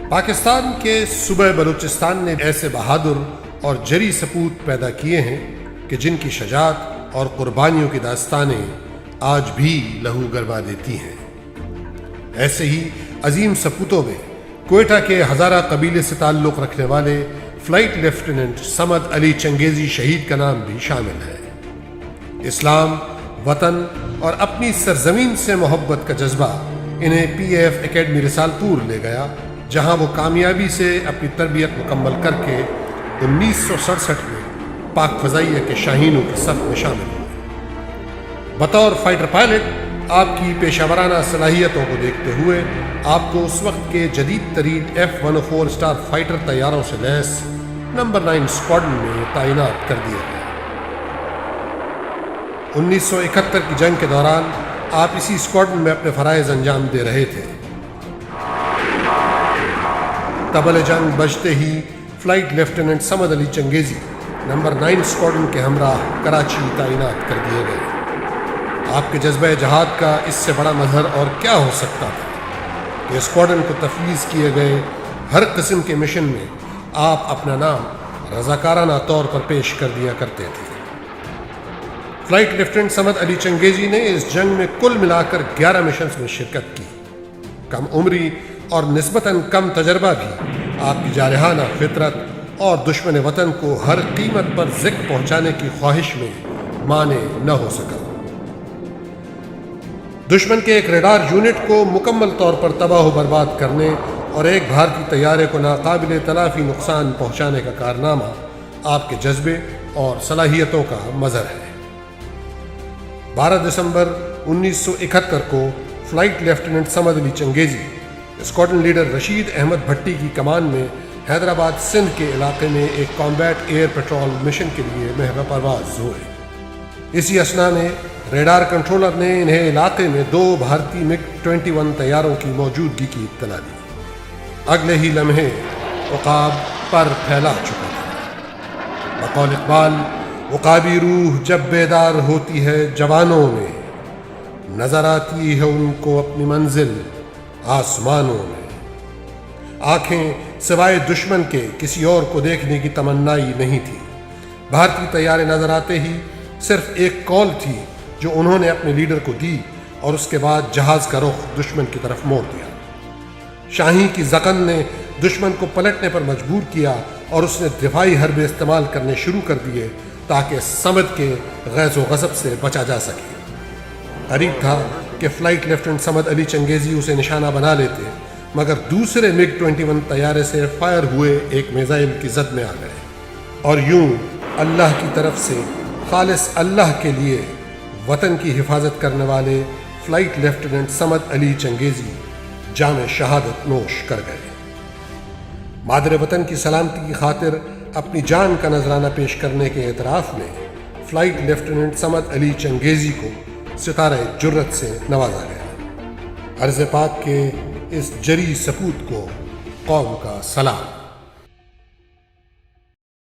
پاکستان کے صوبہ بلوچستان نے ایسے بہادر اور جری سپوت پیدا کیے ہیں کہ جن کی شجاعت اور قربانیوں کی داستانیں آج بھی لہو گرما دیتی ہیں۔ ایسے ہی عظیم سپوتوں میں کوئٹہ کے ہزارہ قبیلے سے تعلق رکھنے والے فلائٹ لیفٹیننٹ صمد علی چنگیزی شہید کا نام بھی شامل ہے۔ اسلام، وطن اور اپنی سرزمین سے محبت کا جذبہ انہیں پی ایف اکیڈمی رسالپور لے گیا، جہاں وہ کامیابی سے اپنی تربیت مکمل کر کے 1967 میں پاک فضائیہ کے شاہینوں کے صف میں شامل ہوئے۔ بطور فائٹر پائلٹ آپ کی پیشہ ورانہ صلاحیتوں کو دیکھتے ہوئے آپ کو اس وقت کے جدید ترین F-104 اسٹار فائٹر طیاروں سے لیس نمبر 9 اسکواڈرن میں تعینات کر دیا گیا۔ 1971 کی جنگ کے دوران آپ اسی اسکواڈرن میں اپنے فرائض انجام دے رہے تھے۔ طبل جنگ بجتے ہی فلائٹ لیفٹیننٹ صمد علی چنگیزی نمبر 9 اسکواڈرن کے ہمراہ کراچی تعینات کر دیے گئے۔ آپ کے جذبہ جہاد کا اس سے بڑا مظہر اور کیا ہو سکتا تھا کہ اسکواڈرن کو تفویض کیے گئے ہر قسم کے مشن میں آپ اپنا نام رضاکارانہ طور پر پیش کر دیا کرتے تھے۔ فلائٹ لیفٹیننٹ صمد علی چنگیزی نے اس جنگ میں کل ملا کر 11 مشنز میں شرکت کی۔ کم عمری اور نسبتاً کم تجربہ بھی آپ کی جارحانہ فطرت اور دشمن وطن کو ہر قیمت پر ذکر پہنچانے کی خواہش میں مانے نہ ہو سکا۔ دشمن کے ایک ریڈار یونٹ کو مکمل طور پر تباہ و برباد کرنے اور ایک بھارتی طیارے کو ناقابل تلافی نقصان پہنچانے کا کارنامہ آپ کے جذبے اور صلاحیتوں کا مظہر ہے۔ 12 دسمبر 1971 کو فلائٹ لیفٹیننٹ صمد علی چنگیزی اسکواڈرن لیڈر رشید احمد بھٹی کی کمان میں حیدرآباد سندھ کے علاقے میں ایک کامبیٹ ایئر پیٹرول مشن کے لیے محو پرواز ہوئے۔ اسی اثنا میں ریڈار کنٹرولر نے انہیں علاقے میں 2 بھارتی MiG-21 طیاروں کی موجودگی کی اطلاع دی۔ اگلے ہی لمحے عقاب پر پھیلا چکا تھا۔ بقول اقبال، عقابی روح جب بیدار ہوتی ہے جوانوں میں، نظر آتی ہے ان کو اپنی منزل آسمانوں میں۔ آنکھیں سوائے دشمن کے کسی اور کو دیکھنے کی تمنائی نہیں تھی۔ بھارتی طیارے نظر آتے ہی صرف ایک کال تھی جو انہوں نے اپنے لیڈر کو دی اور اس کے بعد جہاز کا رخ دشمن کی طرف موڑ دیا۔ شاہین کی زقن نے دشمن کو پلٹنے پر مجبور کیا اور اس نے دفاعی حربے استعمال کرنے شروع کر دیے تاکہ صمد کے غیظ و غضب سے بچا جا سکے۔ قریب تھا کہ فلائٹ لیفٹیننٹ صمد علی چنگیزی اسے نشانہ بنا لیتے، مگر دوسرے MiG-21 طیارے سے فائر ہوئے ایک میزائل کی زد میں آ گئے اور یوں اللہ کی طرف سے خالص اللہ کے لیے وطن کی حفاظت کرنے والے فلائٹ لیفٹیننٹ صمد علی چنگیزی جام شہادت نوش کر گئے۔ مادر وطن کی سلامتی کی خاطر اپنی جان کا نذرانہ پیش کرنے کے اعتراف میں فلائٹ لیفٹیننٹ صمد علی چنگیزی کو ستارہ جرت سے نوازا گیا۔ عرض پاک کے اس جری سپوت کو قوم کا سلام۔